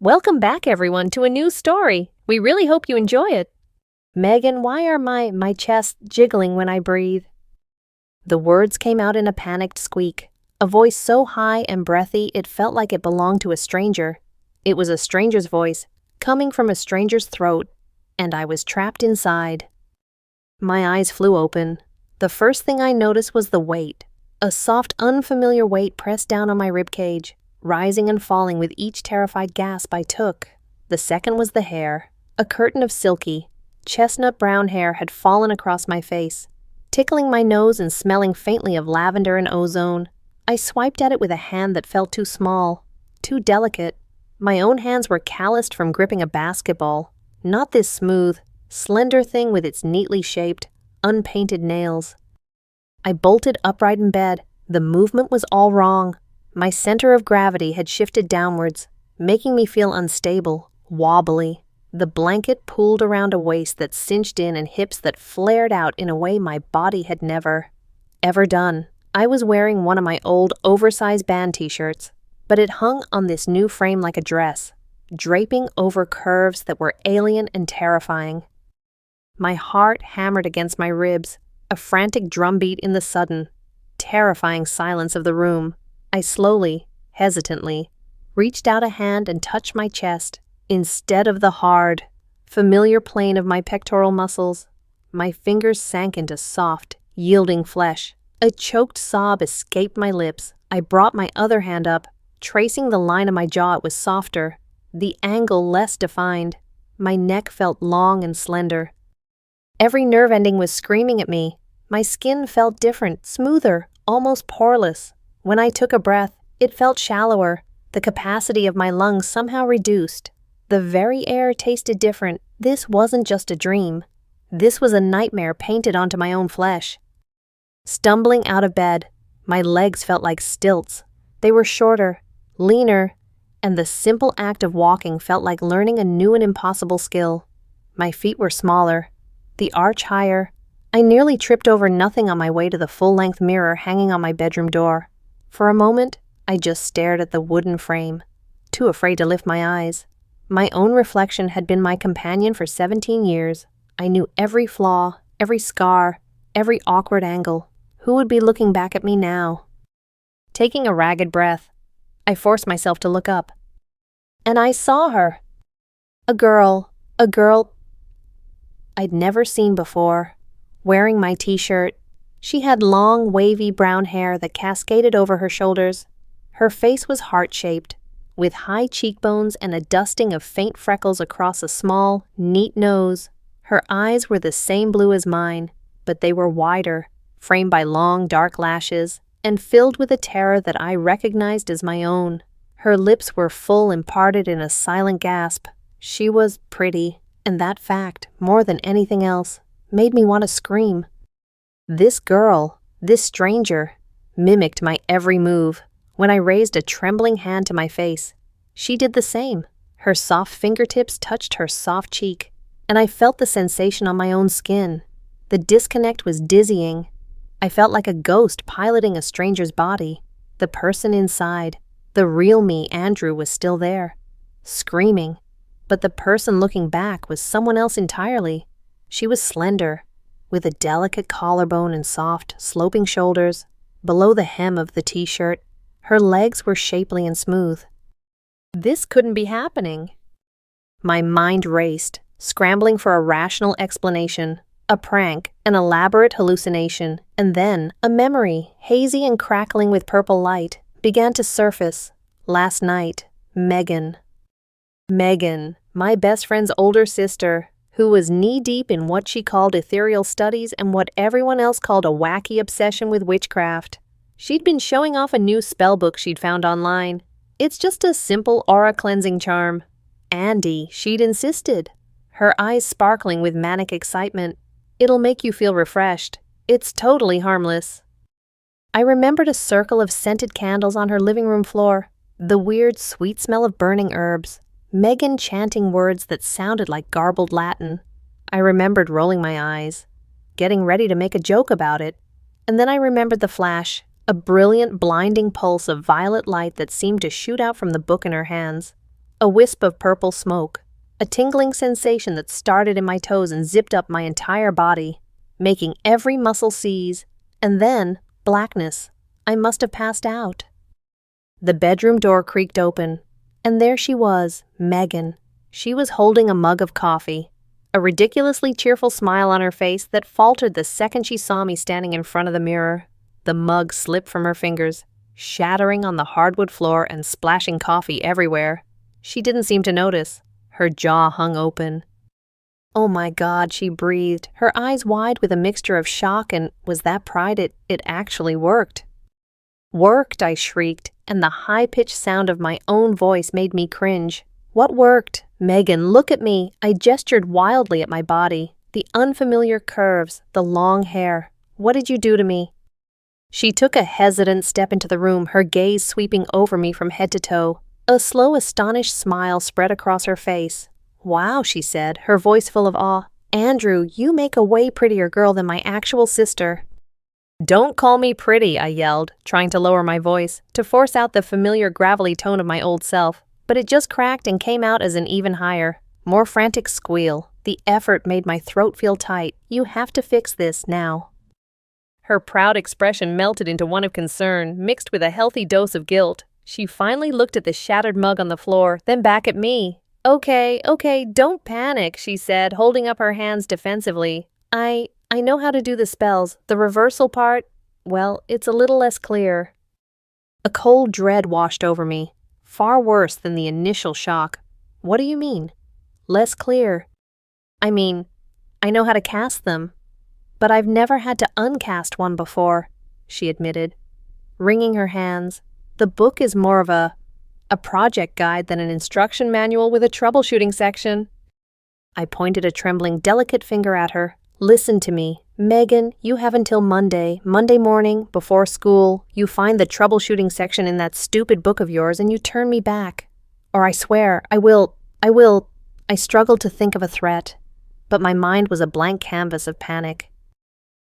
Welcome back, everyone, to a new story. We really hope you enjoy it. Megan, why are my chest jiggling when I breathe? The words came out in a panicked squeak, a voice so high and breathy it felt like it belonged to a stranger. It was a stranger's voice, coming from a stranger's throat, and I was trapped inside. My eyes flew open. The first thing I noticed was the weight. A soft, unfamiliar weight pressed down on my ribcage, rising and falling with each terrified gasp I took. The second was the hair. A curtain of silky, chestnut brown hair had fallen across my face, tickling my nose and smelling faintly of lavender and ozone. I swiped at it with a hand that felt too small, too delicate. My own hands were calloused from gripping a basketball, not this smooth, slender thing with its neatly shaped, unpainted nails. I bolted upright in bed. The movement was all wrong. My center of gravity had shifted downwards, making me feel unstable, wobbly. The blanket pulled around a waist that cinched in and hips that flared out in a way my body had never, ever done. I was wearing one of my old oversized band t-shirts, but it hung on this new frame like a dress, draping over curves that were alien and terrifying. My heart hammered against my ribs, a frantic drumbeat in the sudden, terrifying silence of the room. I slowly, hesitantly, reached out a hand and touched my chest. Instead of the hard, familiar plane of my pectoral muscles, my fingers sank into soft, yielding flesh. A choked sob escaped my lips. I brought my other hand up, tracing the line of my jaw. It was softer, the angle less defined. My neck felt long and slender. Every nerve ending was screaming at me. My skin felt different, smoother, almost poreless. When I took a breath, it felt shallower. The capacity of my lungs somehow reduced. The very air tasted different. This wasn't just a dream. This was a nightmare painted onto my own flesh. Stumbling out of bed, my legs felt like stilts. They were shorter, leaner, and the simple act of walking felt like learning a new and impossible skill. My feet were smaller, the arch higher. I nearly tripped over nothing on my way to the full-length mirror hanging on my bedroom door. For a moment, I just stared at the wooden frame, too afraid to lift my eyes. My own reflection had been my companion for 17 years. I knew every flaw, every scar, every awkward angle. Who would be looking back at me now? Taking a ragged breath, I forced myself to look up. And I saw her. A girl I'd never seen before, wearing my t-shirt. She had long, wavy brown hair that cascaded over her shoulders. Her face was heart-shaped, with high cheekbones and a dusting of faint freckles across a small, neat nose. Her eyes were the same blue as mine, but they were wider, framed by long, dark lashes, and filled with a terror that I recognized as my own. Her lips were full and parted in a silent gasp. She was pretty, and that fact, more than anything else, made me want to scream. This girl, this stranger, mimicked my every move. When I raised a trembling hand to my face, she did the same. Her soft fingertips touched her soft cheek, and I felt the sensation on my own skin. The disconnect was dizzying. I felt like a ghost piloting a stranger's body. The person inside, the real me, Andrew, was still there, screaming. But the person looking back was someone else entirely. She was slender, with a delicate collarbone and soft, sloping shoulders. Below the hem of the t-shirt, her legs were shapely and smooth. This couldn't be happening. My mind raced, scrambling for a rational explanation. A prank, an elaborate hallucination, and then a memory, hazy and crackling with purple light, began to surface. Last night, Megan, my best friend's older sister, who was knee-deep in what she called ethereal studies and what everyone else called a wacky obsession with witchcraft. She'd been showing off a new spell book she'd found online. It's just a simple aura cleansing charm. Andy, she'd insisted, her eyes sparkling with manic excitement. It'll make you feel refreshed. It's totally harmless. I remembered a circle of scented candles on her living room floor, the weird, sweet smell of burning herbs, Megan chanting words that sounded like garbled Latin. I remembered rolling my eyes, getting ready to make a joke about it, and then I remembered the flash, a brilliant, blinding pulse of violet light that seemed to shoot out from the book in her hands. A wisp of purple smoke, a tingling sensation that started in my toes and zipped up my entire body, making every muscle seize, and then blackness. I must have passed out. The bedroom door creaked open, and there she was, Megan. She was holding a mug of coffee, a ridiculously cheerful smile on her face that faltered the second she saw me standing in front of the mirror. The mug slipped from her fingers, shattering on the hardwood floor and splashing coffee everywhere. She didn't seem to notice. Her jaw hung open. "Oh my God," she breathed, her eyes wide with a mixture of shock and, was that pride? It actually worked. "Worked," I shrieked, and the high-pitched sound of my own voice made me cringe. "What worked?" "Megan, look at me." I gestured wildly at my body, the unfamiliar curves, the long hair. "What did you do to me?" She took a hesitant step into the room, her gaze sweeping over me from head to toe. A slow, astonished smile spread across her face. "Wow," she said, her voice full of awe. "Andrew, you make a way prettier girl than my actual sister." "Don't call me pretty," I yelled, trying to lower my voice, to force out the familiar gravelly tone of my old self, but it just cracked and came out as an even higher, more frantic squeal. The effort made my throat feel tight. "You have to fix this now." Her proud expression melted into one of concern, mixed with a healthy dose of guilt. She finally looked at the shattered mug on the floor, then back at me. Okay, don't panic," she said, holding up her hands defensively. I know how to do the spells. The reversal part, well, it's a little less clear." A cold dread washed over me, far worse than the initial shock. "What do you mean? Less clear?" "I mean, I know how to cast them, but I've never had to uncast one before," she admitted, wringing her hands. "The book is more of a project guide than an instruction manual with a troubleshooting section." I pointed a trembling, delicate finger at her. "Listen to me. Megan, you have until Monday morning, before school. You find the troubleshooting section in that stupid book of yours and you turn me back. Or I swear, I will. I struggled to think of a threat, but my mind was a blank canvas of panic.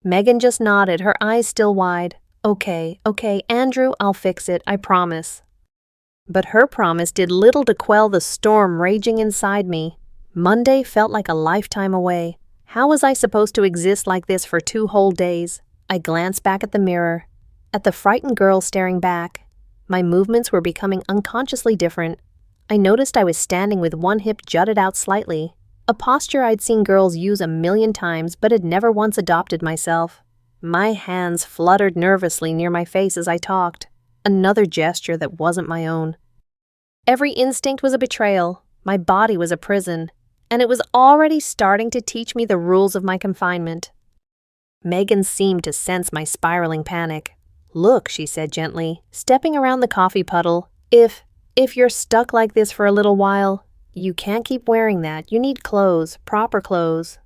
Megan just nodded, her eyes still wide. Okay, Andrew, I'll fix it, I promise." But her promise did little to quell the storm raging inside me. Monday felt like a lifetime away. How was I supposed to exist like this for 2 whole days? I glanced back at the mirror, at the frightened girl staring back. My movements were becoming unconsciously different. I noticed I was standing with one hip jutted out slightly, a posture I'd seen girls use a million times but had never once adopted myself. My hands fluttered nervously near my face as I talked, another gesture that wasn't my own. Every instinct was a betrayal. My body was a prison, and it was already starting to teach me the rules of my confinement. Megan seemed to sense my spiraling panic. "Look," she said gently, stepping around the coffee puddle, If you're stuck like this for a little while, you can't keep wearing that. You need clothes, proper clothes."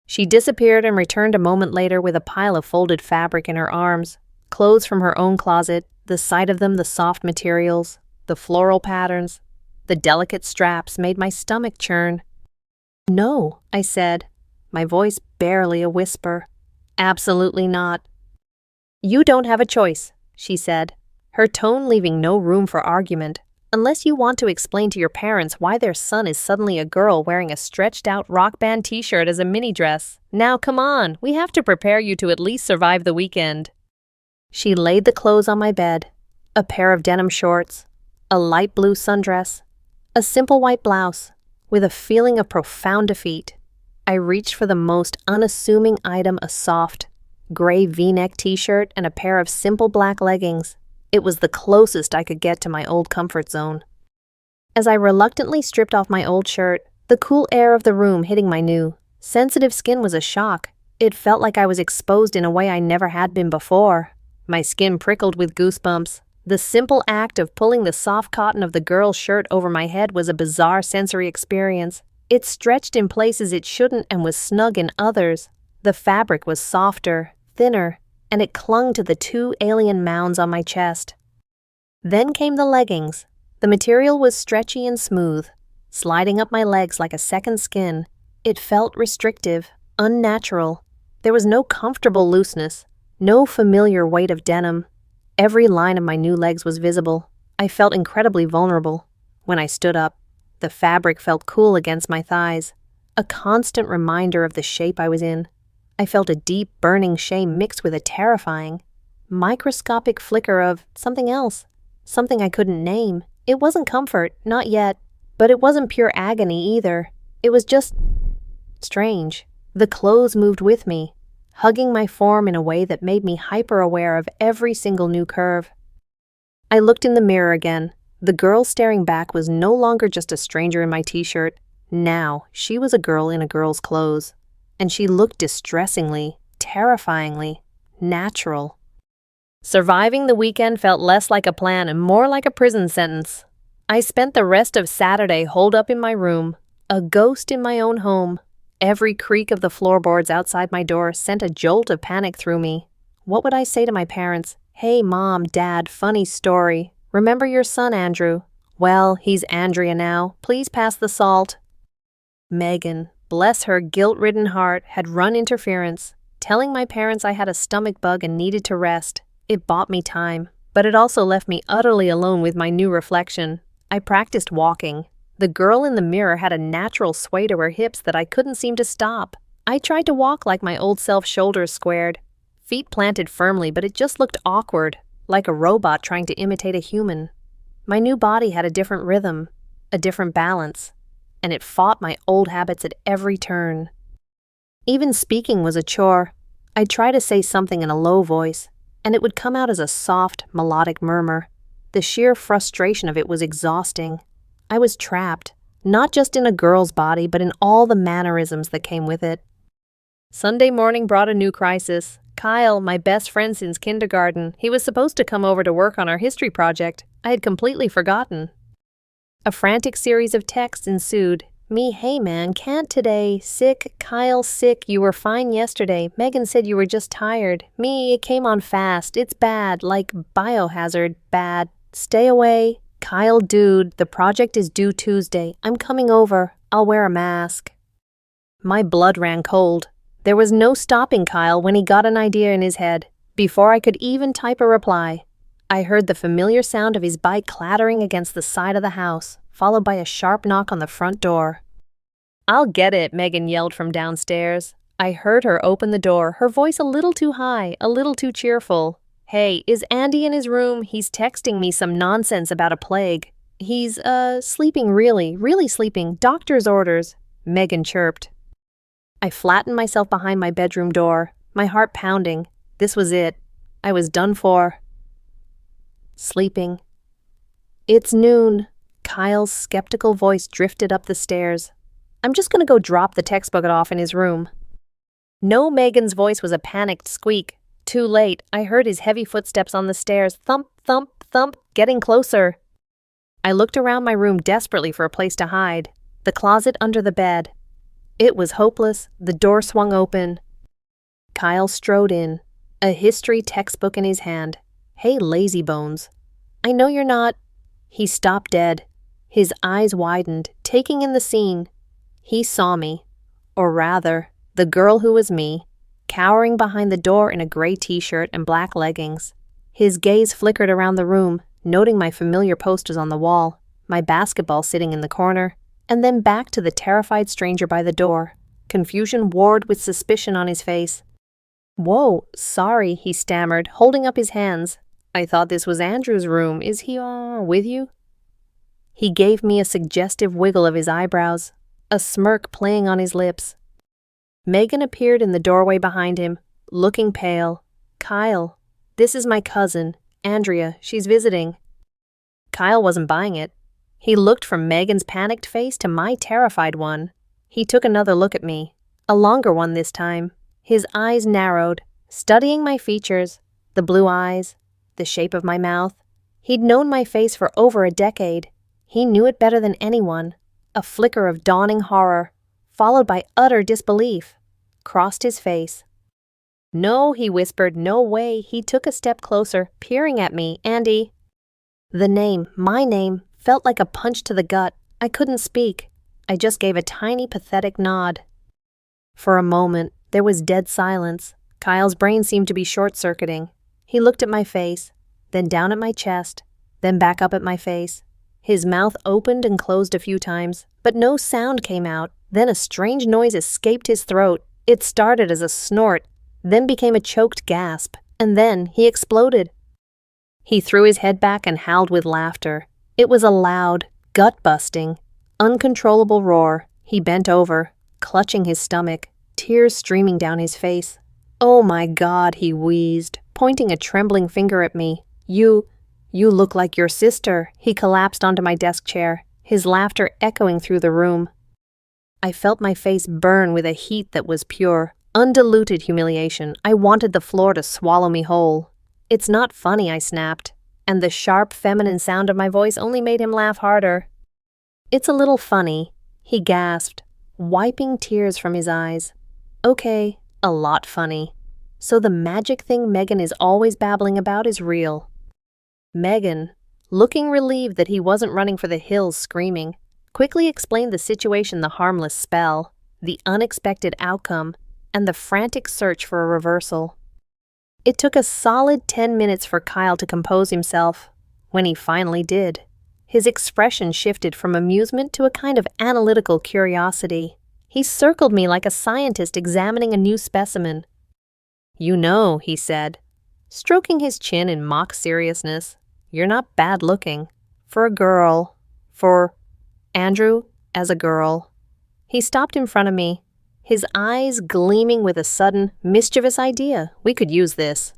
She disappeared and returned a moment later with a pile of folded fabric in her arms, clothes from her own closet, the sight of them, the soft materials, the floral patterns, the delicate straps made my stomach churn. "No," I said, my voice barely a whisper. "Absolutely not." "You don't have a choice," she said, her tone leaving no room for argument, "unless you want to explain to your parents why their son is suddenly a girl wearing a stretched-out rock band t-shirt as a mini dress. Now come on, we have to prepare you to at least survive the weekend." She laid the clothes on my bed, a pair of denim shorts, a light blue sundress, a simple white blouse. With a feeling of profound defeat, I reached for the most unassuming item, a soft, gray V-neck t-shirt and a pair of simple black leggings. It was the closest I could get to my old comfort zone. As I reluctantly stripped off my old shirt, the cool air of the room hitting my new, sensitive skin was a shock. It felt like I was exposed in a way I never had been before. My skin prickled with goosebumps. The simple act of pulling the soft cotton of the girl's shirt over my head was a bizarre sensory experience. It stretched in places it shouldn't and was snug in others. The fabric was softer, thinner, and it clung to the 2 alien mounds on my chest. Then came the leggings. The material was stretchy and smooth, sliding up my legs like a second skin. It felt restrictive, unnatural. There was no comfortable looseness, no familiar weight of denim. Every line of my new legs was visible. I felt incredibly vulnerable. When I stood up, the fabric felt cool against my thighs, a constant reminder of the shape I was in. I felt a deep, burning shame mixed with a terrifying, microscopic flicker of something else, something I couldn't name. It wasn't comfort, not yet, but it wasn't pure agony either. It was just strange. The clothes moved with me, hugging my form in a way that made me hyper-aware of every single new curve. I looked in the mirror again. The girl staring back was no longer just a stranger in my t-shirt. Now, she was a girl in a girl's clothes. And she looked distressingly, terrifyingly, natural. Surviving the weekend felt less like a plan and more like a prison sentence. I spent the rest of Saturday holed up in my room, a ghost in my own home. Every creak of the floorboards outside my door sent a jolt of panic through me. What would I say to my parents? Hey, Mom, Dad, funny story. Remember your son, Andrew? Well, he's Andrea now. Please pass the salt. Megan, bless her guilt-ridden heart, had run interference, telling my parents I had a stomach bug and needed to rest. It bought me time, but it also left me utterly alone with my new reflection. I practiced walking. The girl in the mirror had a natural sway to her hips that I couldn't seem to stop. I tried to walk like my old self, shoulders squared, feet planted firmly, but it just looked awkward, like a robot trying to imitate a human. My new body had a different rhythm, a different balance, and it fought my old habits at every turn. Even speaking was a chore. I'd try to say something in a low voice, and it would come out as a soft, melodic murmur. The sheer frustration of it was exhausting. I was trapped, not just in a girl's body, but in all the mannerisms that came with it. Sunday morning brought a new crisis. Kyle, my best friend since kindergarten, he was supposed to come over to work on our history project. I had completely forgotten. A frantic series of texts ensued. Me, hey man, can't today. Sick, Kyle, sick. You were fine yesterday. Megan said you were just tired. Me, it came on fast. It's bad, like biohazard, bad. Stay away. Kyle, dude, the project is due Tuesday. I'm coming over. I'll wear a mask. My blood ran cold. There was no stopping Kyle when he got an idea in his head. Before I could even type a reply, I heard the familiar sound of his bike clattering against the side of the house, followed by a sharp knock on the front door. I'll get it, Megan yelled from downstairs. I heard her open the door, her voice a little too high, a little too cheerful. Hey, is Andy in his room? He's texting me some nonsense about a plague. He's, sleeping really sleeping. Doctor's orders, Megan chirped. I flattened myself behind my bedroom door, my heart pounding. This was it. I was done for. Sleeping. It's noon. Kyle's skeptical voice drifted up the stairs. I'm just going to go drop the textbook off in his room. No, Megan's voice was a panicked squeak. Too late. I heard his heavy footsteps on the stairs. Thump, thump, thump, getting closer. I looked around my room desperately for a place to hide. The closet under the bed. It was hopeless. The door swung open. Kyle strode in, a history textbook in his hand. Hey, lazy bones. I know you're not. He stopped dead. His eyes widened, taking in the scene. He saw me, or rather, the girl who was me, cowering behind the door in a gray t-shirt and black leggings. His gaze flickered around the room, noting my familiar posters on the wall, my basketball sitting in the corner, and then back to the terrified stranger by the door. Confusion warred with suspicion on his face. Whoa, sorry, he stammered, holding up his hands. I thought this was Andrew's room. Is he, with you? He gave me a suggestive wiggle of his eyebrows, a smirk playing on his lips. Megan appeared in the doorway behind him, looking pale. Kyle, this is my cousin, Andrea. She's visiting. Kyle wasn't buying it. He looked from Megan's panicked face to my terrified one. He took another look at me, a longer one this time. His eyes narrowed, studying my features, the blue eyes, the shape of my mouth. He'd known my face for over a decade. He knew it better than anyone. A flicker of dawning horror, followed by utter disbelief, crossed his face. No, he whispered, no way. He took a step closer, peering at me. Andy. The name, my name, felt like a punch to the gut. I couldn't speak. I just gave a tiny, pathetic nod. For a moment, there was dead silence. Kyle's brain seemed to be short-circuiting. He looked at my face, then down at my chest, then back up at my face. His mouth opened and closed a few times, but no sound came out. Then a strange noise escaped his throat. It started as a snort, then became a choked gasp, and then he exploded. He threw his head back and howled with laughter. It was a loud, gut-busting, uncontrollable roar. He bent over, clutching his stomach, tears streaming down his face. "Oh my God," he wheezed, pointing a trembling finger at me. You look like your sister." He collapsed onto my desk chair, his laughter echoing through the room. I felt my face burn with a heat that was pure, undiluted humiliation. I wanted the floor to swallow me whole. "It's not funny," I snapped, and the sharp, feminine sound of my voice only made him laugh harder. "It's a little funny," he gasped, wiping tears from his eyes. "Okay, a lot funny. So the magic thing Megan is always babbling about is real." Megan, looking relieved that he wasn't running for the hills screaming, quickly explained the situation: the harmless spell, the unexpected outcome, and the frantic search for a reversal. It took a solid 10 minutes for Kyle to compose himself. When he finally did, his expression shifted from amusement to a kind of analytical curiosity. He circled me like a scientist examining a new specimen. "You know," he said, stroking his chin in mock seriousness, "you're not bad looking. For a girl. For Andrew as a girl." He stopped in front of me, his eyes gleaming with a sudden, mischievous idea. We could use this.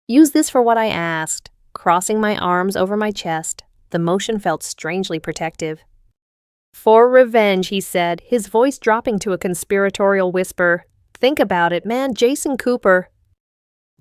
Use this for what I asked, crossing my arms over my chest. The motion felt strangely protective. "For revenge," he said, his voice dropping to a conspiratorial whisper. "Think about it, man, Jason Cooper."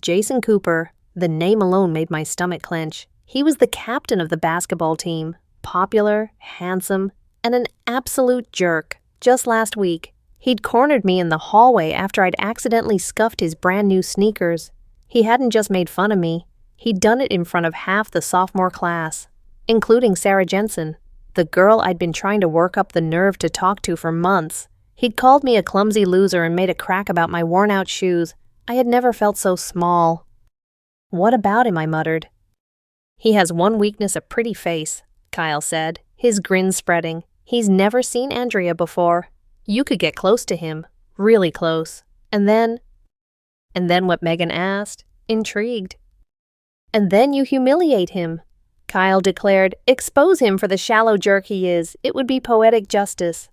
Jason Cooper, the name alone made my stomach clench. He was the captain of the basketball team, popular, handsome, and an absolute jerk. Just last week, he'd cornered me in the hallway after I'd accidentally scuffed his brand new sneakers. He hadn't just made fun of me, he'd done it in front of half the sophomore class, including Sarah Jensen, the girl I'd been trying to work up the nerve to talk to for months. He'd called me a clumsy loser and made a crack about my worn-out shoes. I had never felt so small. "What about him?" I muttered. "He has one weakness, a pretty face," Kyle said, his grin spreading. "He's never seen Andrea before. You could get close to him, really close. And then what?" Megan asked, intrigued. "And then you humiliate him," Kyle declared. "Expose him for the shallow jerk he is. It would be poetic justice."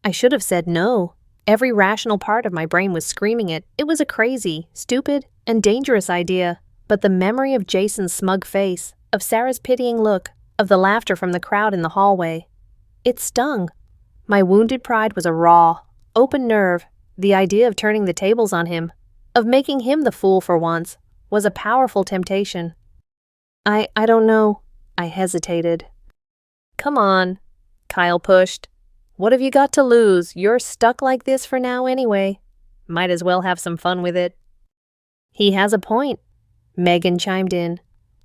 I should have said no. Every rational part of my brain was screaming it. It was a crazy, stupid, and dangerous idea. But the memory of Jason's smug face, of Sarah's pitying look, of the laughter from the crowd in the hallway, it stung. My wounded pride was a raw, open nerve. The idea of turning the tables on him, of making him the fool for once, was a powerful temptation. I don't know," I hesitated. "Come on," Kyle pushed. "What have you got to lose? You're stuck like this for now anyway. Might as well have some fun with it." "He has a point," Megan chimed in,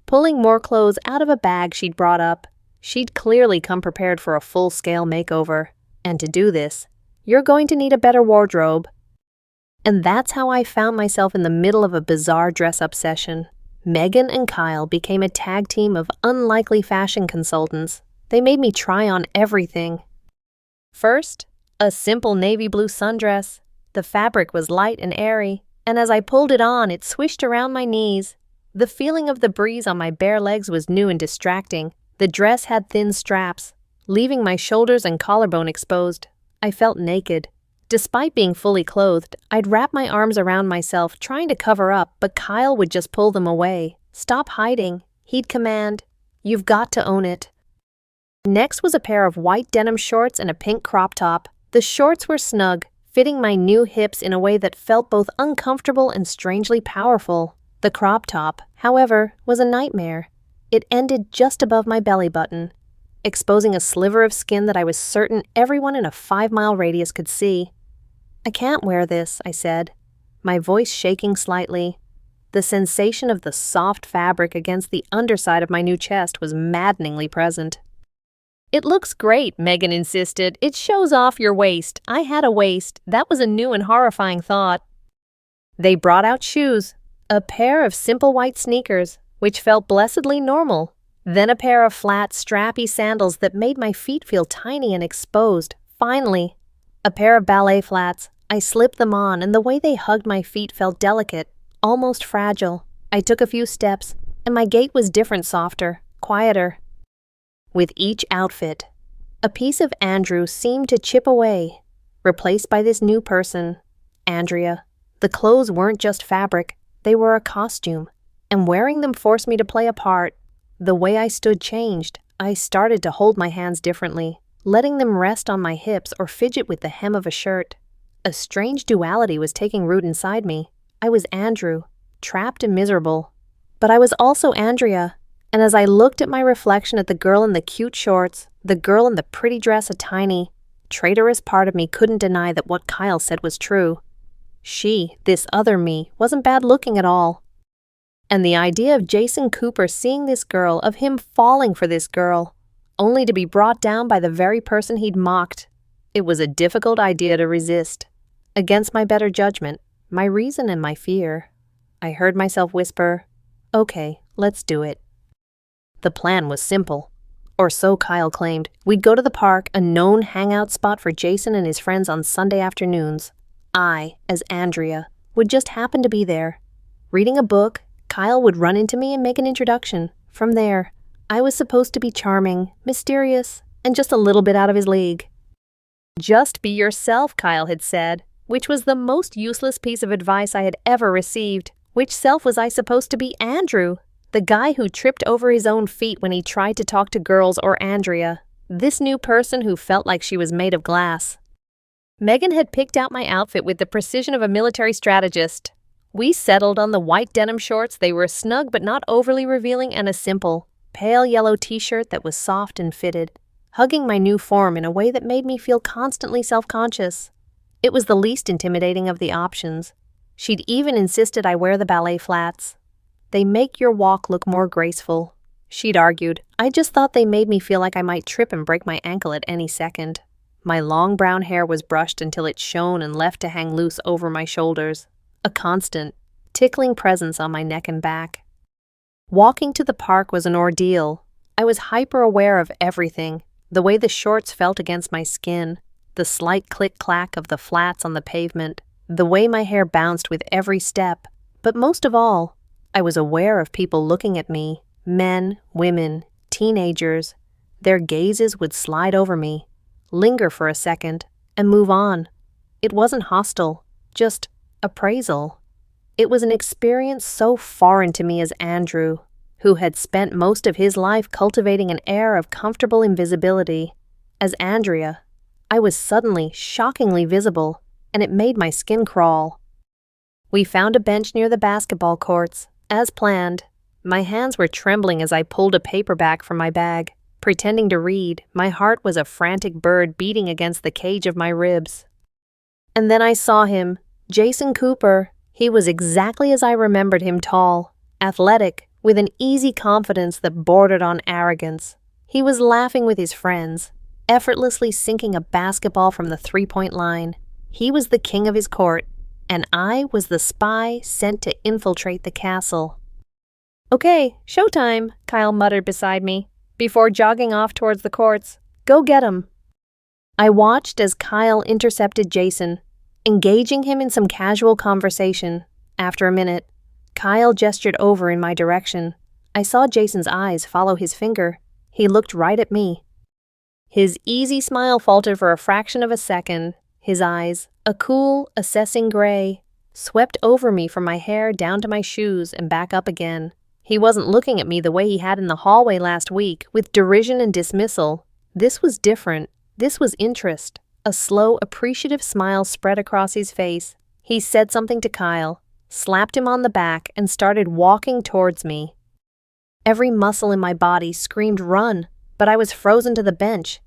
pulling more clothes out of a bag she'd brought up. She'd clearly come prepared for a full-scale makeover. "And to do this, you're going to need a better wardrobe." And that's how I found myself in the middle of a bizarre dress-up session. Megan and Kyle became a tag team of unlikely fashion consultants. They made me try on everything. First, a simple navy blue sundress. The fabric was light and airy, and as I pulled it on, it swished around my knees. The feeling of the breeze on my bare legs was new and distracting. The dress had thin straps, leaving my shoulders and collarbone exposed. I felt naked. Despite being fully clothed, I'd wrap my arms around myself, trying to cover up, but Kyle would just pull them away. "Stop hiding," he'd command. "You've got to own it." Next was a pair of white denim shorts and a pink crop top. The shorts were snug, fitting my new hips in a way that felt both uncomfortable and strangely powerful. The crop top, however, was a nightmare. It ended just above my belly button, exposing a sliver of skin that I was certain everyone in a 5-mile radius could see. "I can't wear this," I said, my voice shaking slightly. The sensation of the soft fabric against the underside of my new chest was maddeningly present. "It looks great," Megan insisted. "It shows off your waist." I had a waist. That was a new and horrifying thought. They brought out shoes, a pair of simple white sneakers, which felt blessedly normal. Then a pair of flat, strappy sandals that made my feet feel tiny and exposed. Finally, a pair of ballet flats. I slipped them on, and the way they hugged my feet felt delicate, almost fragile. I took a few steps, and my gait was different, softer, quieter. With each outfit, a piece of Andrew seemed to chip away, replaced by this new person, Andrea. The clothes weren't just fabric, they were a costume, and wearing them forced me to play a part. The way I stood changed. I started to hold my hands differently, letting them rest on my hips or fidget with the hem of a shirt. A strange duality was taking root inside me. I was Andrew, trapped and miserable. But I was also Andrea, and as I looked at my reflection at the girl in the cute shorts, the girl in the pretty dress, a tiny, traitorous part of me couldn't deny that what Kyle said was true. She, this other me, wasn't bad looking at all. And the idea of Jason Cooper seeing this girl, of him falling for this girl, only to be brought down by the very person he'd mocked, it was a difficult idea to resist. Against my better judgment, my reason and my fear, I heard myself whisper, "Okay, let's do it." The plan was simple. Or so Kyle claimed. We'd go to the park, a known hangout spot for Jason and his friends on Sunday afternoons. I, as Andrea, would just happen to be there. Reading a book, Kyle would run into me and make an introduction. From there, I was supposed to be charming, mysterious, and just a little bit out of his league. Just be yourself, Kyle had said, which was the most useless piece of advice I had ever received. Which self was I supposed to be? Andrew, the guy who tripped over his own feet when he tried to talk to girls, or Andrea, this new person who felt like she was made of glass? Megan had picked out my outfit with the precision of a military strategist. We settled on the white denim shorts. They were snug but not overly revealing, and a simple, pale yellow t-shirt that was soft and fitted, hugging my new form in a way that made me feel constantly self-conscious. It was the least intimidating of the options. She'd even insisted I wear the ballet flats. They make your walk look more graceful, she'd argued. I just thought they made me feel like I might trip and break my ankle at any second. My long brown hair was brushed until it shone and left to hang loose over my shoulders, a constant, tickling presence on my neck and back. Walking to the park was an ordeal. I was hyper-aware of everything, the way the shorts felt against my skin, the slight click-clack of the flats on the pavement, the way my hair bounced with every step. But most of all, I was aware of people looking at me, men, women, teenagers. Their gazes would slide over me, linger for a second, and move on. It wasn't hostile, just appraisal. It was an experience so foreign to me as Andrew, who had spent most of his life cultivating an air of comfortable invisibility. As Andrea, I was suddenly shockingly visible, and it made my skin crawl. We found a bench near the basketball courts, as planned. My hands were trembling as I pulled a paperback from my bag. Pretending to read, my heart was a frantic bird beating against the cage of my ribs. And then I saw him, Jason Cooper. He was exactly as I remembered him, tall, athletic, with an easy confidence that bordered on arrogance. He was laughing with his friends, effortlessly sinking a basketball from the three-point line. He was the king of his court, and I was the spy sent to infiltrate the castle. "Okay, showtime," Kyle muttered beside me, before jogging off towards the courts. "Go get him." I watched as Kyle intercepted Jason, engaging him in some casual conversation. After a minute, Kyle gestured over in my direction. I saw Jason's eyes follow his finger. He looked right at me. His easy smile faltered for a fraction of a second. His eyes, a cool, assessing gray, swept over me from my hair down to my shoes and back up again. He wasn't looking at me the way he had in the hallway last week, with derision and dismissal. This was different. This was interest. A slow, appreciative smile spread across his face. He said something to Kyle, slapped him on the back, and started walking towards me. Every muscle in my body screamed run, but I was frozen to the bench.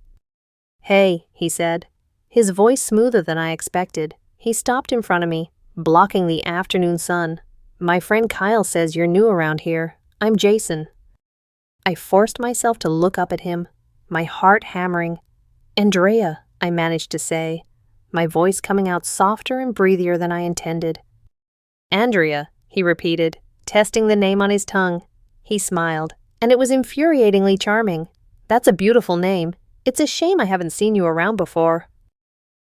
"Hey," he said, his voice smoother than I expected. He stopped in front of me, blocking the afternoon sun. "My friend Kyle says you're new around here. I'm Jason." I forced myself to look up at him, my heart hammering. "Andrea," I managed to say, my voice coming out softer and breathier than I intended. "Andrea," he repeated, testing the name on his tongue. He smiled. and it was infuriatingly charming. That's a beautiful name. It's a shame I haven't seen you around before.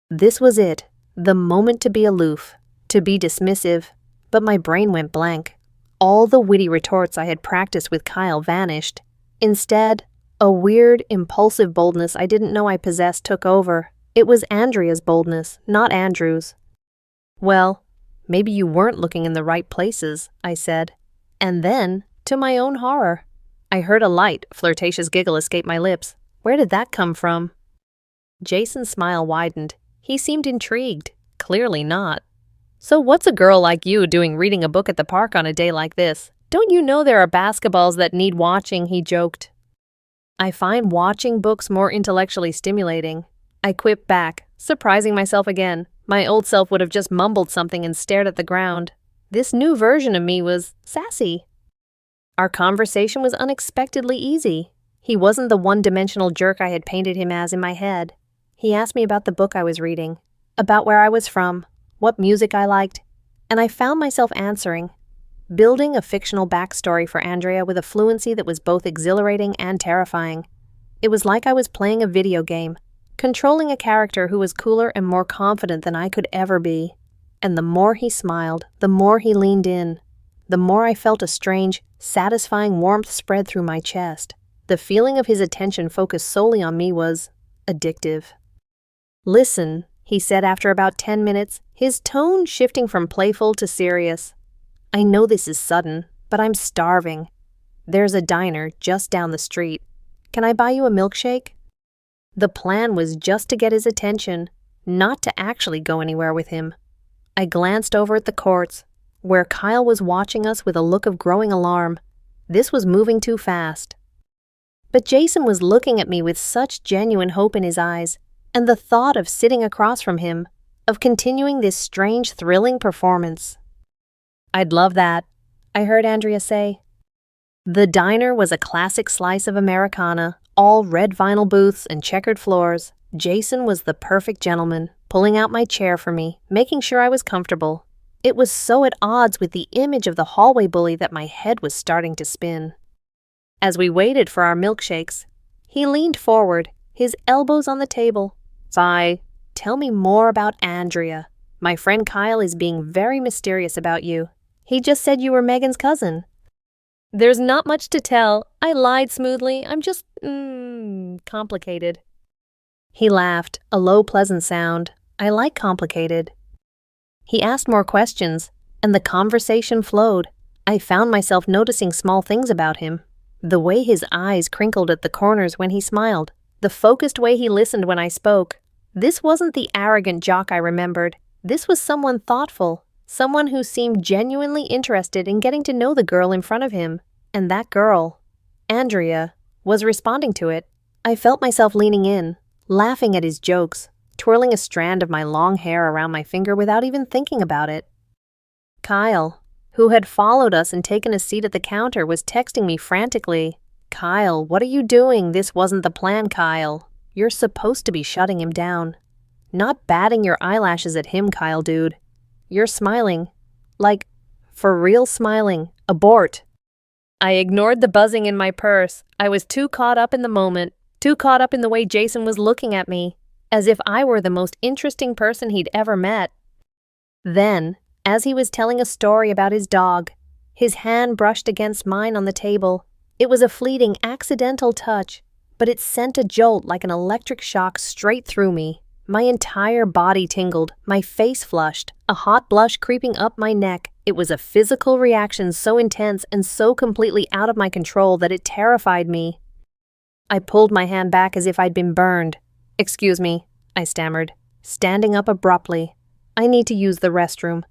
This was it, the moment to be aloof, to be dismissive, but my brain went blank. All the witty retorts I had practiced with Kyle vanished. Instead, a weird, impulsive boldness I didn't know I possessed took over. It was Andrea's boldness, not Andrew's. Well, maybe you weren't looking in the right places, I said. And then, to my own horror, I heard a light, flirtatious giggle escape my lips. Where did that come from? Jason's smile widened. He seemed intrigued. Clearly not. So what's a girl like you doing reading a book at the park on a day like this? Don't you know there are basketballs that need watching, he joked. I find watching books more intellectually stimulating. I quipped back, surprising myself again. My old self would have just mumbled something and stared at the ground. This new version of me was sassy. Our conversation was unexpectedly easy. He wasn't the one-dimensional jerk I had painted him as in my head. He asked me about the book I was reading, about where I was from, what music I liked, and I found myself answering, building a fictional backstory for Andrea with a fluency that was both exhilarating and terrifying. It was like I was playing a video game, controlling a character who was cooler and more confident than I could ever be. And the more he smiled, the more he leaned in, the more I felt a strange, satisfying warmth spread through my chest. The feeling of his attention focused solely on me was addictive. Listen, he said after about 10 minutes, his tone shifting from playful to serious. I know this is sudden, but I'm starving. There's a diner just down the street. Can I buy you a milkshake? The plan was just to get his attention, not to actually go anywhere with him. I glanced over at the courts, where Kyle was watching us with a look of growing alarm. This was moving too fast. But Jason was looking at me with such genuine hope in his eyes, and the thought of sitting across from him, of continuing this strange, thrilling performance. I'd love that, I heard Andrea say. The diner was a classic slice of Americana, all red vinyl booths and checkered floors. Jason was the perfect gentleman, pulling out my chair for me, making sure I was comfortable. It was so at odds with the image of the hallway bully that my head was starting to spin. As we waited for our milkshakes, he leaned forward, his elbows on the table. Tell me more about Andrea. My friend Kyle is being very mysterious about you. He just said you were Megan's cousin. There's not much to tell. I lied smoothly. I'm just, complicated. He laughed, a low, pleasant sound. I like complicated. He asked more questions, and the conversation flowed. I found myself noticing small things about him. The way his eyes crinkled at the corners when he smiled. The focused way he listened when I spoke. This wasn't the arrogant jock I remembered. This was someone thoughtful, someone who seemed genuinely interested in getting to know the girl in front of him. And that girl, Andrea, was responding to it. I felt myself leaning in, laughing at his jokes, twirling a strand of my long hair around my finger without even thinking about it. Kyle, who had followed us and taken a seat at the counter, was texting me frantically. Kyle, what are you doing? This wasn't the plan, Kyle. You're supposed to be shutting him down. Not batting your eyelashes at him, Kyle, dude. You're smiling. Like, for real smiling. Abort. I ignored the buzzing in my purse. I was too caught up in the moment, too caught up in the way Jason was looking at me, as if I were the most interesting person he'd ever met. Then, as he was telling a story about his dog, his hand brushed against mine on the table. It was a fleeting, accidental touch, but it sent a jolt like an electric shock straight through me. My entire body tingled, my face flushed, a hot blush creeping up my neck. It was a physical reaction so intense and so completely out of my control that it terrified me. I pulled my hand back as if I'd been burned. "Excuse me," I stammered, standing up abruptly. "I need to use the restroom."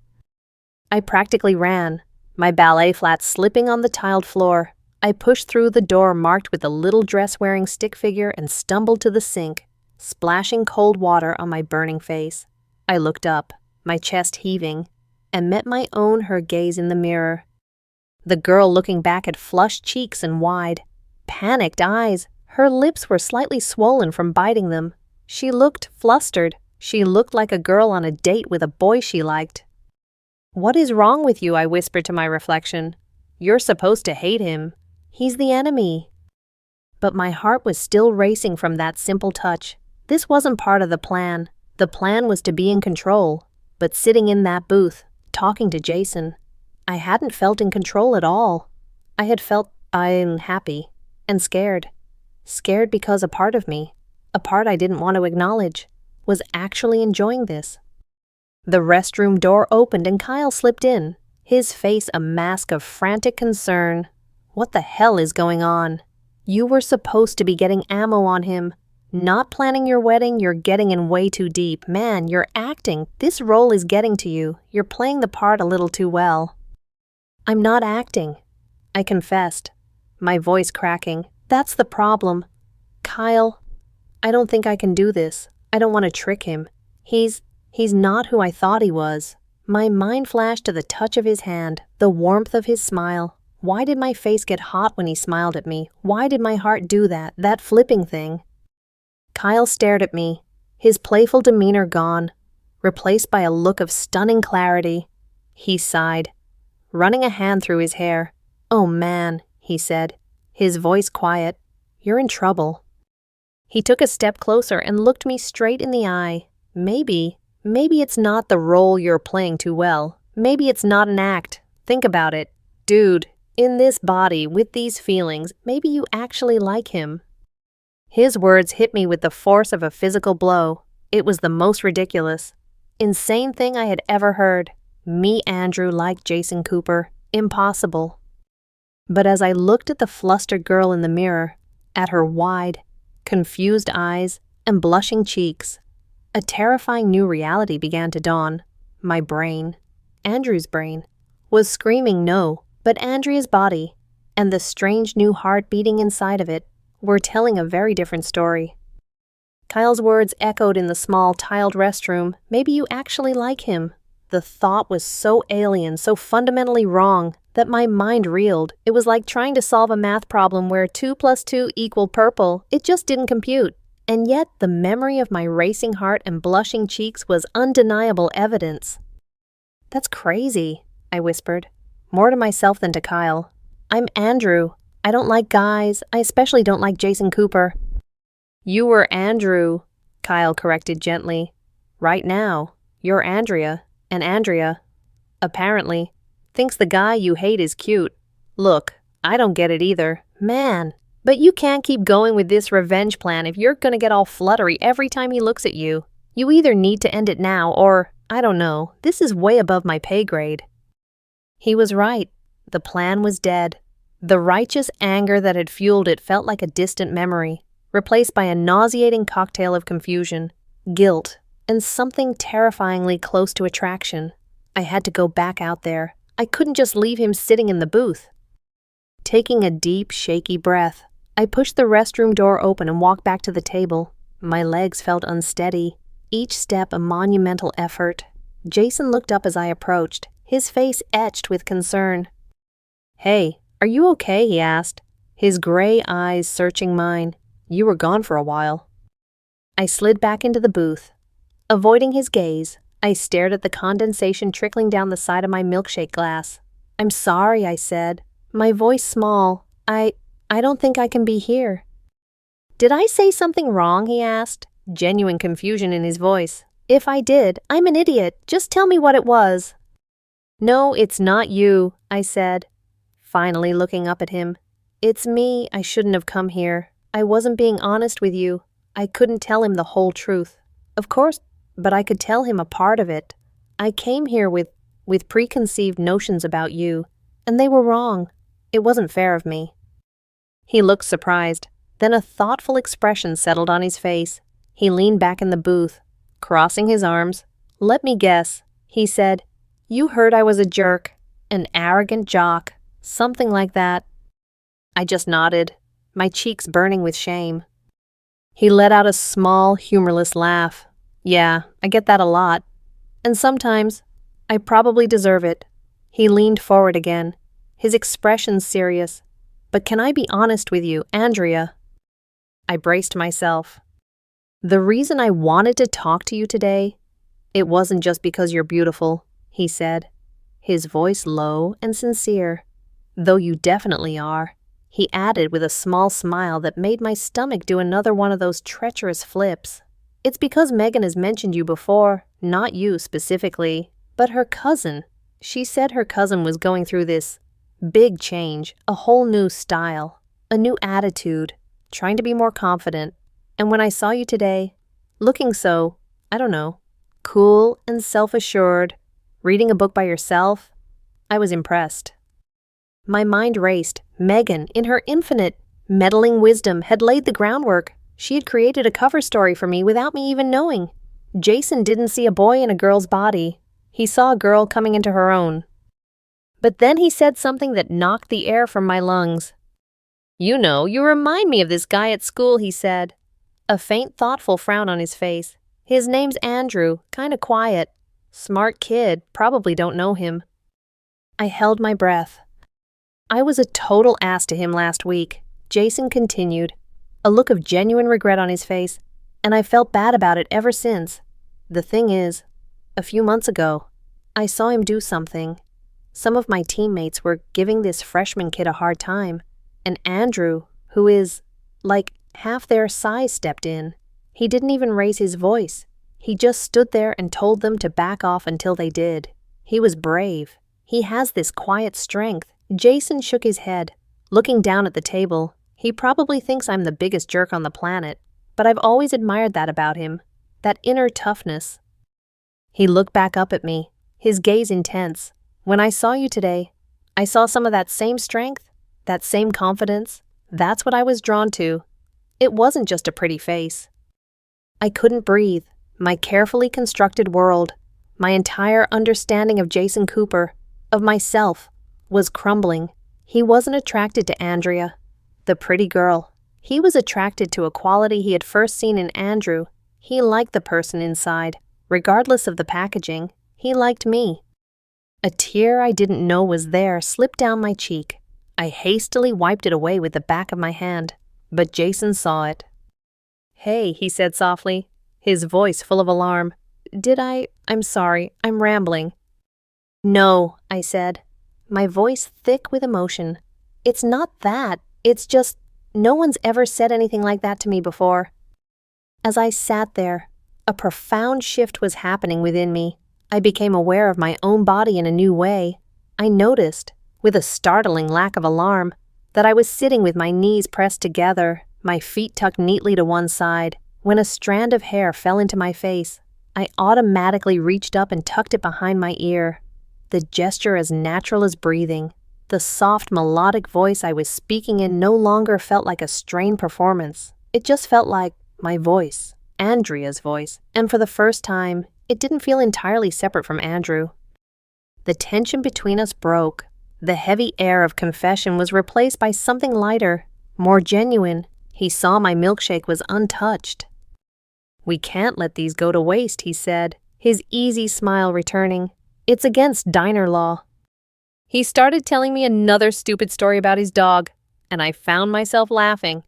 I practically ran, my ballet flats slipping on the tiled floor. I pushed through the door marked with the little dress-wearing stick figure and stumbled to the sink, splashing cold water on my burning face. I looked up, my chest heaving, and met my own her gaze in the mirror. The girl looking back had flushed cheeks and wide, panicked eyes. Her lips were slightly swollen from biting them. She looked flustered. She looked like a girl on a date with a boy she liked. "What is wrong with you?" I whispered to my reflection. "You're supposed to hate him. He's the enemy. But my heart was still racing from that simple touch. This wasn't part of the plan. The plan was to be in control. But sitting in that booth, talking to Jason, I hadn't felt in control at all. I had felt unhappy and scared. Scared because a part of me, a part I didn't want to acknowledge, was actually enjoying this. The restroom door opened and Kyle slipped in, his face a mask of frantic concern. What the hell is going on? You were supposed to be getting ammo on him. Not planning your wedding, you're getting in way too deep. Man, you're acting. This role is getting to you. You're playing the part a little too well. I'm not acting, I confessed, my voice cracking. That's the problem. Kyle, I don't think I can do this. I don't want to trick him. He's not who I thought he was. My mind flashed to the touch of his hand, the warmth of his smile. Why did my face get hot when he smiled at me? Why did my heart do that flipping thing? Kyle stared at me, his playful demeanor gone, replaced by a look of stunning clarity. He sighed, running a hand through his hair. Oh man, he said, his voice quiet. You're in trouble. He took a step closer and looked me straight in the eye. Maybe it's not the role you're playing too well. Maybe it's not an act. Think about it. Dude, in this body, with these feelings, maybe you actually like him. His words hit me with the force of a physical blow. It was the most ridiculous, insane thing I had ever heard. Me, Andrew, like Jason Cooper. Impossible. But as I looked at the flustered girl in the mirror, at her wide, confused eyes and blushing cheeks, a terrifying new reality began to dawn. My brain, Andrew's brain, was screaming no, but Andrea's body, and the strange new heart beating inside of it, were telling a very different story. Kyle's words echoed in the small, tiled restroom. Maybe you actually like him. The thought was so alien, so fundamentally wrong, that my mind reeled. It was like trying to solve a math problem where 2 + 2 = purple. It just didn't compute. And yet, the memory of my racing heart and blushing cheeks was undeniable evidence. That's crazy, I whispered, more to myself than to Kyle. I'm Andrew. I don't like guys. I especially don't like Jason Cooper. You were Andrew, Kyle corrected gently. Right now, you're Andrea, and Andrea, apparently, thinks the guy you hate is cute. Look, I don't get it either. Man, but you can't keep going with this revenge plan if you're gonna get all fluttery every time he looks at you. You either need to end it now or, I don't know, this is way above my pay grade. He was right. The plan was dead. The righteous anger that had fueled it felt like a distant memory, replaced by a nauseating cocktail of confusion, guilt, and something terrifyingly close to attraction. I had to go back out there. I couldn't just leave him sitting in the booth. Taking a deep, shaky breath, I pushed the restroom door open and walked back to the table. My legs felt unsteady, each step a monumental effort. Jason looked up as I approached, his face etched with concern. Hey, are you okay? He asked, his gray eyes searching mine. You were gone for a while. I slid back into the booth. Avoiding his gaze, I stared at the condensation trickling down the side of my milkshake glass. I'm sorry, I said, my voice small. I don't think I can be here. Did I say something wrong? He asked, genuine confusion in his voice. If I did, I'm an idiot. Just tell me what it was. No, it's not you, I said, finally looking up at him. It's me. I shouldn't have come here. I wasn't being honest with you. I couldn't tell him the whole truth. Of course, but I could tell him a part of it. I came here with preconceived notions about you, and they were wrong. It wasn't fair of me. He looked surprised. Then a thoughtful expression settled on his face. He leaned back in the booth, crossing his arms. Let me guess, he said. You heard I was a jerk, an arrogant jock, something like that. I just nodded, my cheeks burning with shame. He let out a small, humorless laugh. Yeah, I get that a lot. And sometimes, I probably deserve it. He leaned forward again, his expression serious. But can I be honest with you, Andrea? I braced myself. The reason I wanted to talk to you today, it wasn't just because you're beautiful, he said, his voice low and sincere. Though you definitely are. he added with a small smile that made my stomach do another one of those treacherous flips. It's because Megan has mentioned you before, not you specifically, but her cousin. She said her cousin was going through this big change, a whole new style, a new attitude, trying to be more confident. And when I saw you today, looking so, I don't know, cool and self-assured, reading a book by yourself, I was impressed. My mind raced. Megan, in her infinite, meddling wisdom, had laid the groundwork. She had created a cover story for me without me even knowing. Jason didn't see a boy in a girl's body. He saw a girl coming into her own. But then he said something that knocked the air from my lungs. "You know, you remind me of this guy at school," he said. A faint, thoughtful frown on his face. "His name's Andrew, kinda quiet. Smart kid, probably don't know him." I held my breath. "I was a total ass to him last week," Jason continued, a look of genuine regret on his face, "and I felt bad about it ever since. The thing is, a few months ago, I saw him do something. Some of my teammates were giving this freshman kid a hard time, and Andrew, who is, like, half their size, stepped in. He didn't even raise his voice. He just stood there and told them to back off until they did. He was brave. He has this quiet strength." Jason shook his head, looking down at the table. He probably thinks I'm the biggest jerk on the planet, but I've always admired that about him, that inner toughness. He looked back up at me, his gaze intense. "When I saw you today, I saw some of that same strength, that same confidence. That's what I was drawn to. It wasn't just a pretty face." I couldn't breathe. My carefully constructed world, my entire understanding of Jason Cooper, of myself, was crumbling. He wasn't attracted to Andrea, the pretty girl. He was attracted to a quality he had first seen in Andrew. He liked the person inside, regardless of the packaging. He liked me. A tear I didn't know was there slipped down my cheek. I hastily wiped it away with the back of my hand, but Jason saw it. "Hey," he said softly, his voice full of alarm. I'm sorry, I'm rambling." "No," I said, my voice thick with emotion. "It's not that. It's just, no one's ever said anything like that to me before." As I sat there, a profound shift was happening within me. I became aware of my own body in a new way. I noticed, with a startling lack of alarm, that I was sitting with my knees pressed together, my feet tucked neatly to one side. When a strand of hair fell into my face, I automatically reached up and tucked it behind my ear. The gesture as natural as breathing. The soft, melodic voice I was speaking in no longer felt like a strained performance. It just felt like my voice, Andrea's voice, and for the first time, it didn't feel entirely separate from Andrew. The tension between us broke. The heavy air of confession was replaced by something lighter, more genuine. He saw my milkshake was untouched. "We can't let these go to waste," he said, his easy smile returning. "It's against diner law." He started telling me another stupid story about his dog, and I found myself laughing.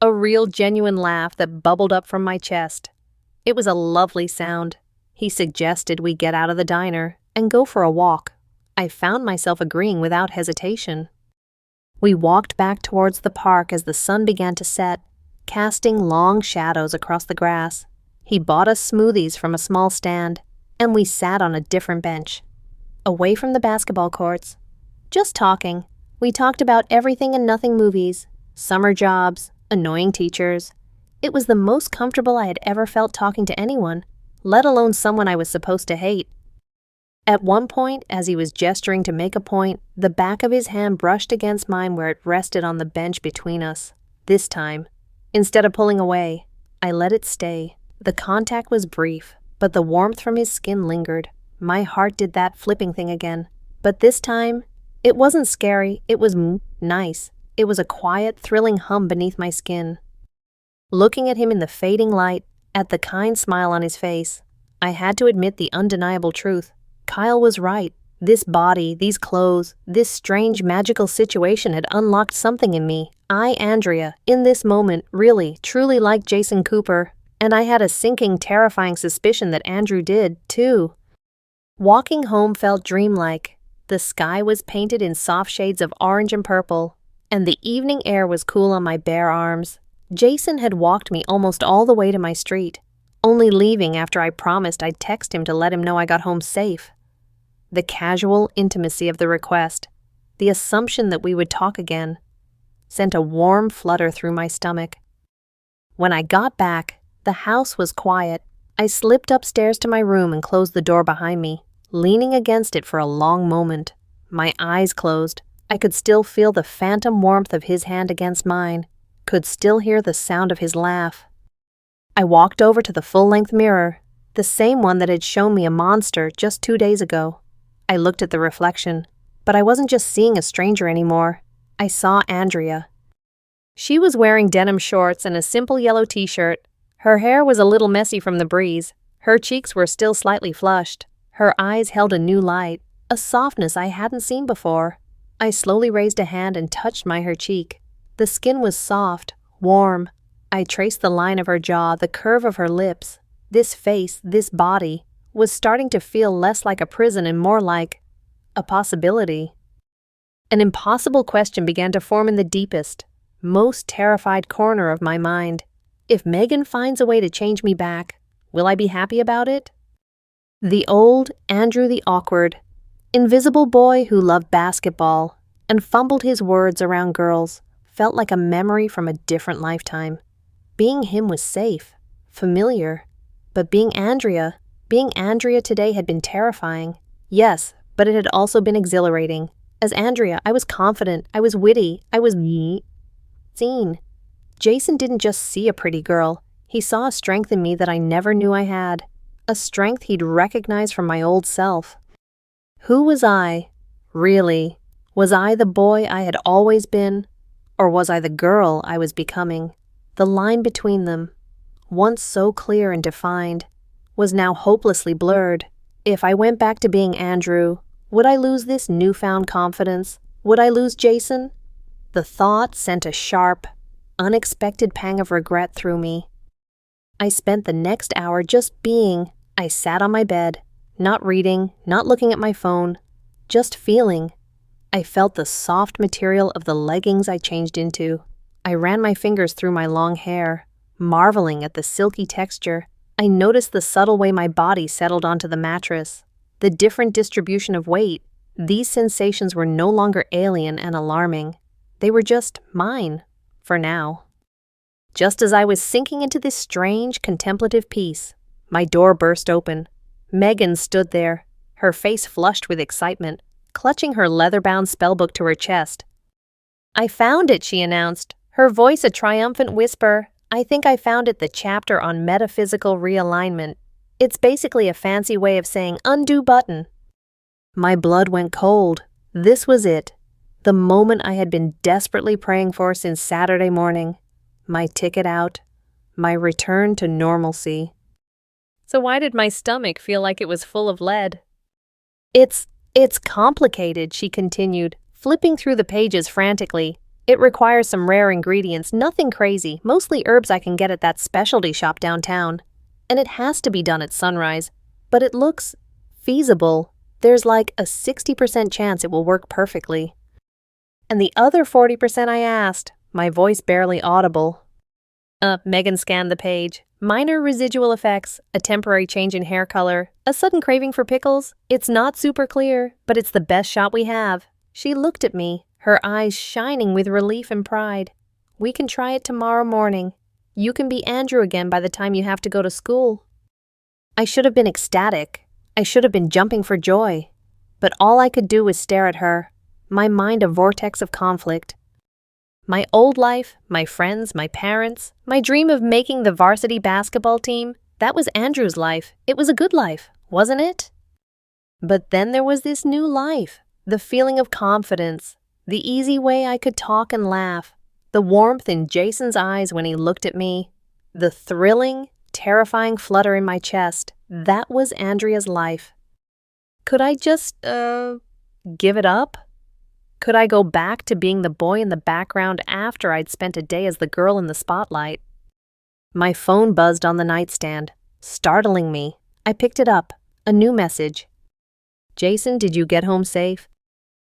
A real genuine laugh that bubbled up from my chest. It was a lovely sound. He suggested we get out of the diner and go for a walk. I found myself agreeing without hesitation. We walked back towards the park as the sun began to set, casting long shadows across the grass. He bought us smoothies from a small stand, and we sat on a different bench, away from the basketball courts. Just talking. We talked about everything and nothing movies, summer jobs, annoying teachers. It was the most comfortable I had ever felt talking to anyone, let alone someone I was supposed to hate. At one point, as he was gesturing to make a point, the back of his hand brushed against mine where it rested on the bench between us. This time, instead of pulling away, I let it stay. The contact was brief, but the warmth from his skin lingered. My heart did that flipping thing again. But this time, it wasn't scary, it was nice. It was a quiet, thrilling hum beneath my skin. Looking at him in the fading light, at the kind smile on his face, I had to admit the undeniable truth. Kyle was right. This body, these clothes, this strange magical situation had unlocked something in me. I, Andrea, in this moment, really, truly liked Jason Cooper, and I had a sinking, terrifying suspicion that Andrew did, too. Walking home felt dreamlike. The sky was painted in soft shades of orange and purple. and the evening air was cool on my bare arms. Jason had walked me almost all the way to my street, only leaving after I promised I'd text him to let him know I got home safe. The casual intimacy of the request, the assumption that we would talk again, sent a warm flutter through my stomach. When I got back, the house was quiet. I slipped upstairs to my room and closed the door behind me, leaning against it for a long moment. My eyes closed. I could still feel the phantom warmth of his hand against mine, could still hear the sound of his laugh. I walked over to the full-length mirror, the same one that had shown me a monster just 2 days ago. I looked at the reflection, but I wasn't just seeing a stranger anymore. I saw Andrea. She was wearing denim shorts and a simple yellow t-shirt. Her hair was a little messy from the breeze. Her cheeks were still slightly flushed. Her eyes held a new light, a softness I hadn't seen before. I slowly raised a hand and touched her cheek. The skin was soft, warm. I traced the line of her jaw, the curve of her lips. This face, this body, was starting to feel less like a prison and more like a possibility. An impossible question began to form in the deepest, most terrified corner of my mind. If Megan finds a way to change me back, will I be happy about it? The old Andrew the awkward, invisible boy who loved basketball and fumbled his words around girls felt like a memory from a different lifetime. Being him was safe, familiar, but being Andrea today had been terrifying. Yes, but it had also been exhilarating. As Andrea, I was confident, I was witty, I was seen. Jason didn't just see a pretty girl, he saw a strength in me that I never knew I had, a strength he'd recognized from my old self. Who was I, really? Was I the boy I had always been, or was I the girl I was becoming? The line between them, once so clear and defined, was now hopelessly blurred. If I went back to being Andrew, would I lose this newfound confidence? Would I lose Jason? The thought sent a sharp, unexpected pang of regret through me. I spent the next hour just being. I sat on my bed, not reading, not looking at my phone, just feeling. I felt the soft material of the leggings I changed into. I ran my fingers through my long hair, marveling at the silky texture. I noticed the subtle way my body settled onto the mattress, the different distribution of weight. These sensations were no longer alien and alarming. They were just mine, for now. Just as I was sinking into this strange, contemplative peace, my door burst open. Megan stood there, her face flushed with excitement, clutching her leather-bound spellbook to her chest. "I found it," she announced, her voice a triumphant whisper. "I think I found it, the chapter on metaphysical realignment. It's basically a fancy way of saying undo button." My blood went cold. This was it. The moment I had been desperately praying for since Saturday morning. My ticket out. My return to normalcy. So why did my stomach feel like it was full of lead? It's complicated," she continued, flipping through the pages frantically. "It requires some rare ingredients, nothing crazy, mostly herbs I can get at that specialty shop downtown. And it has to be done at sunrise. But it looks feasible. There's like a 60% chance it will work perfectly." "And the other 40%, I asked, my voice barely audible. Megan scanned the page. "Minor residual effects, a temporary change in hair color, a sudden craving for pickles. It's not super clear, but it's the best shot we have." She looked at me, her eyes shining with relief and pride. "We can try it tomorrow morning. You can be Andrew again by the time you have to go to school." I should have been ecstatic. I should have been jumping for joy. But all I could do was stare at her, my mind a vortex of conflict. My old life, my friends, my parents, my dream of making the varsity basketball team, that was Andrew's life. It was a good life, wasn't it? But then there was this new life, the feeling of confidence, the easy way I could talk and laugh, the warmth in Jason's eyes when he looked at me, the thrilling, terrifying flutter in my chest. That was Andrea's life. Could I just, give it up? Could I go back to being the boy in the background after I'd spent a day as the girl in the spotlight? My phone buzzed on the nightstand, startling me. I picked it up. A new message. "Jason, did you get home safe?"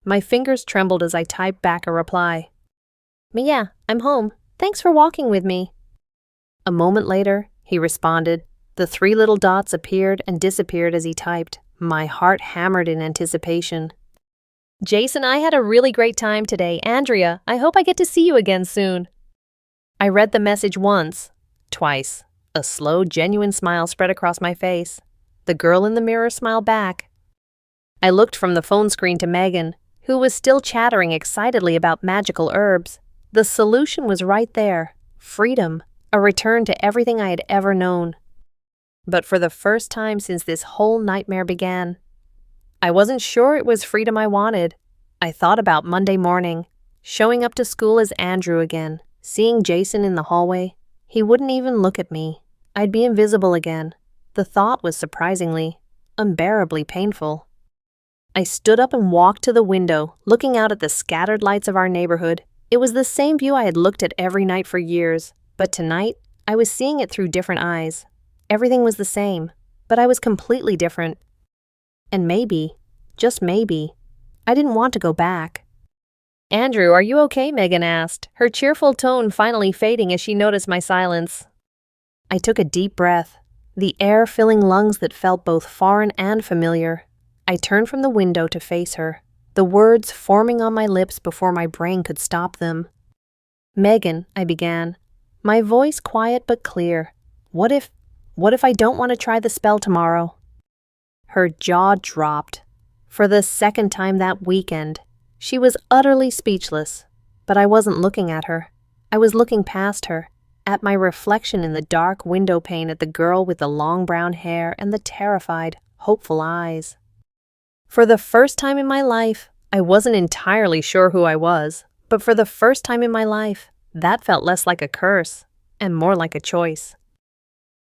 My fingers trembled as I typed back a reply. "Yeah, I'm home. Thanks for walking with me." A moment later, he responded. The three little dots appeared and disappeared as he typed. My heart hammered in anticipation. "Jason, I had a really great time today. Andrea, I hope I get to see you again soon." I read the message once, twice. A slow, genuine smile spread across my face. The girl in the mirror smiled back. I looked from the phone screen to Megan, who was still chattering excitedly about magical herbs. The solution was right there. Freedom. A return to everything I had ever known. But for the first time since this whole nightmare began, I wasn't sure it was freedom I wanted. I thought about Monday morning, showing up to school as Andrew again, seeing Jason in the hallway. He wouldn't even look at me. I'd be invisible again. The thought was surprisingly, unbearably painful. I stood up and walked to the window, looking out at the scattered lights of our neighborhood. It was the same view I had looked at every night for years, but tonight, I was seeing it through different eyes. Everything was the same, but I was completely different. And maybe, just maybe, I didn't want to go back. "Andrew, are you okay?" Megan asked, her cheerful tone finally fading as she noticed my silence. I took a deep breath, the air filling lungs that felt both foreign and familiar. I turned from the window to face her, the words forming on my lips before my brain could stop them. "Megan," I began, my voice quiet but clear. What if I don't want to try the spell tomorrow?" Her jaw dropped. For the second time that weekend, she was utterly speechless. But I wasn't looking at her. I was looking past her, at my reflection in the dark window pane, at the girl with the long brown hair and the terrified, hopeful eyes. For the first time in my life, I wasn't entirely sure who I was, but for the first time in my life, that felt less like a curse and more like a choice.